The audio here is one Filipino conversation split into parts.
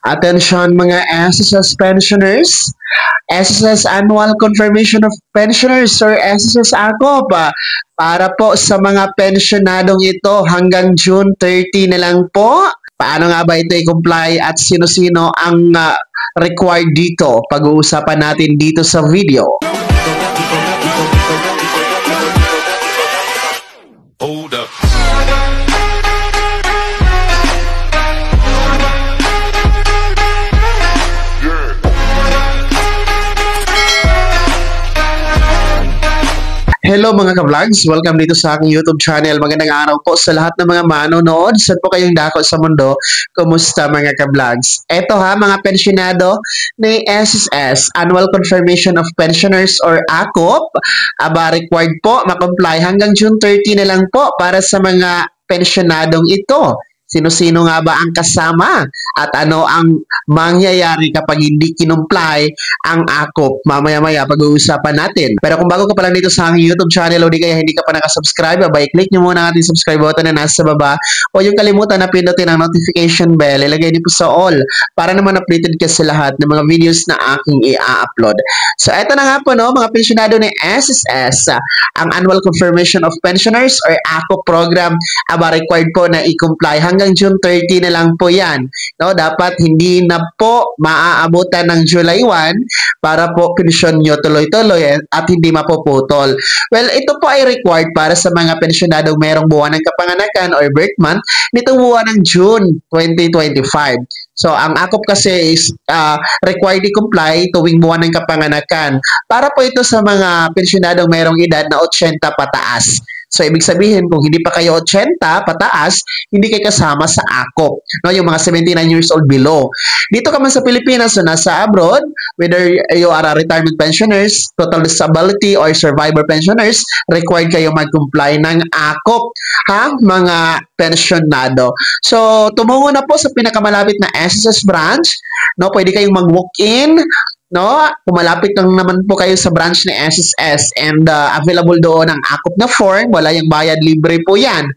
Attention mga SSS pensioners, SSS Annual Confirmation of Pensioners or SSS ACOP para po sa mga pensionadong ito hanggang June 30 na lang po. Paano nga ba ito i-comply at sino-sino ang required dito? Pag-uusapan natin dito sa video. Hold up. Hello mga ka-vlogs! Welcome dito sa aking YouTube channel. Magandang araw po sa lahat ng mga manonood. Saan po kayong dako sa mundo? Kumusta mga ka-vlogs? Eto mga pensionado ng SSS, Annual Confirmation of Pensioners or ACOP. Required po makomply hanggang June 30 na lang po para sa mga pensionadong ito. Sino-sino nga ba ang kasama at ano ang mangyayari kapag hindi kinumply ang ACOP? Mamaya-maya pag-uusapan natin. Pero kung bago ka pa lang dito sa aking YouTube channel o di kaya hindi ka pa nakasubscribe, i-click nyo muna ang ating subscribe button na nasa baba o yung kalimutan na pindutin ang notification bell. Ilagay niyo po sa all para naman updated ka sa lahat ng mga videos na aking i-upload. So eto na nga po mga pensionado ng SSS, ang Annual Confirmation of Pensioners or ACOP program, required po na i-comply hanggang June 30 na lang po yan. Dapat hindi na po maaabutan ng July 1 para po pensyon nyo tuloy-tuloy at hindi mapuputol. Well, ito po ay required para sa mga pensyonadong merong buwan ng kapanganakan or birth month nitong buwan ng June 2025. So, ang ACOP kasi is required i-comply tuwing buwan ng kapanganakan. Para po ito sa mga pensyonadong merong edad na 80 pataas. So, ibig sabihin, kung hindi pa kayo 80 pataas, hindi kayo kasama sa ACOP. Yung mga 79 years old below. Dito ka man sa Pilipinas o nasa abroad, whether you are a retirement pensioners, total disability, or survivor pensioners, required kayo mag-comply ng ACOP, mga pensionado. So, tumungo na po sa pinakamalapit na SSS branch. Pwede kayong mag-walk-in. Pumalapit lang naman po kayo sa branch ni SSS and available doon ang ACOP na form. Wala yung bayad, libre po yan.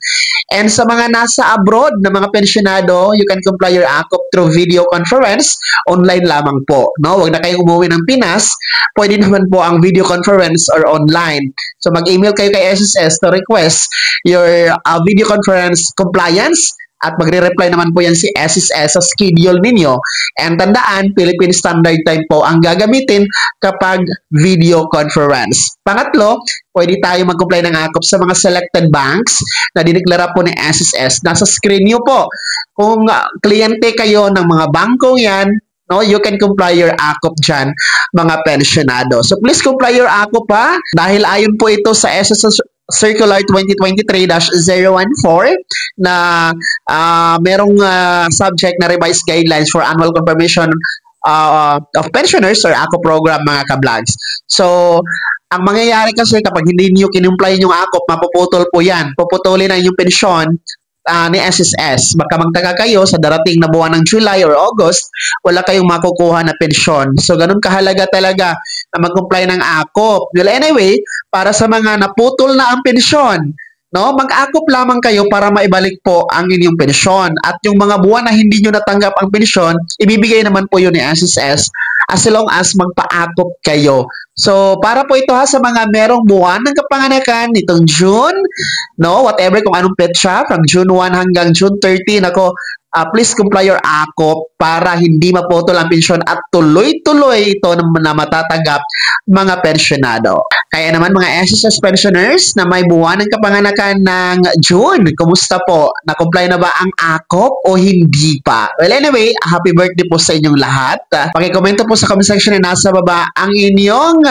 And sa mga nasa abroad na mga pensionado, you can comply your ACOP through video conference. Online lamang po. Huwag na kayong umuwi ng Pinas. Pwede naman po ang video conference or online. So mag-email kayo kay SSS to request your video conference compliance. At magre-reply naman po yan si SSS sa schedule ninyo. And tandaan, Philippine Standard Time po ang gagamitin kapag video conference. Pangatlo, pwede tayo mag-comply ng ACOP sa mga selected banks na dineklara po ni SSS. Nasa screen nyo po. Kung kliyente kayo ng mga bangkong yan, you can comply your ACOP dyan, mga pensionado. So please comply your ACOP dahil ayon po ito sa SSS Circular 2023-014 na merong subject na revised guidelines for annual confirmation of pensioners or ACOP program, mga ka-vlogs. So, ang mangyayari kasi kapag hindi nyo kinumply yung ACOP, mapuputol po yan. Puputulin na yung pensyon ni SSS. Baka magtaka kayo sa darating na buwan ng July or August, wala kayong makukuha na pensyon. So, ganun kahalaga talaga na mag-comply ng ACOP. Well, anyway, para sa mga naputol na ang pensyon, mag-ACOP lamang kayo para maibalik po ang inyong pensyon. At yung mga buwan na hindi nyo natanggap ang pensyon, ibibigay naman po yun ni SSS as long as magpa-ACOP kayo. So, para po ito sa mga merong buwan ng kapanganakan nitong June, whatever kung anong petsa, from June 1 hanggang June 30, please comply your ACOP para hindi maputol ang pensyon at tuloy-tuloy ito na matatanggap mga pensionado. Kaya naman mga SSS pensioners na may buwan ng kapanganakan ng June, kumusta po? Na-comply na ba ang ACOP o hindi pa? Well, anyway, happy birthday po sa inyong lahat. Pakikomento po sa comment section na nasa baba ang inyong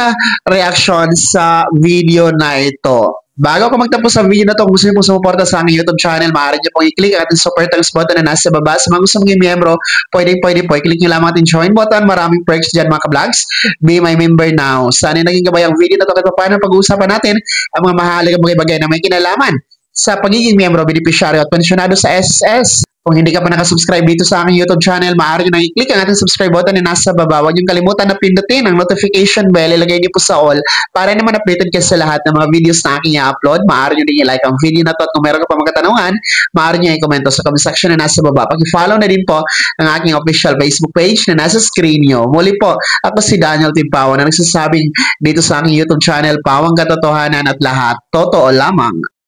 reaction sa video na ito. Bago ako magtapos sa video na ito, kung gusto niyo pong sumuporta sa aking YouTube channel, maaari niyo pong i-click ang ating super thanks button na nasa baba. Sa mga gusto maging miyembro, pwede po, i-click niyo lamang ating join button. Maraming perks dyan mga ka-vlogs. Be my member now. Sana naging gabay ang video na ito kahit paano pag-uusapan natin ang mga mahalagang bagay na may kinalaman sa pagiging miyembro, benepisyaryo at pensyonado sa SSS. Kung hindi ka pa nakasubscribe dito sa aking YouTube channel, maaari nyo nang i-click ang ating subscribe button na nasa baba. Huwag niyong kalimutan na pindutin ang notification bell. Ilagay niyo po sa all para naman updated ka sa lahat ng mga videos na aking i-upload. Maaari nyo din i-like ang video na to at kung meron ka pa mga katanungan, maaari nyo i-komento sa comment section na nasa baba. Pag-follow na din po ang aking official Facebook page na nasa screen nyo. Muli po, ako si Daniel Timpawan na nagsasabing dito sa aking YouTube channel, pawang katotohanan at lahat, totoo lamang.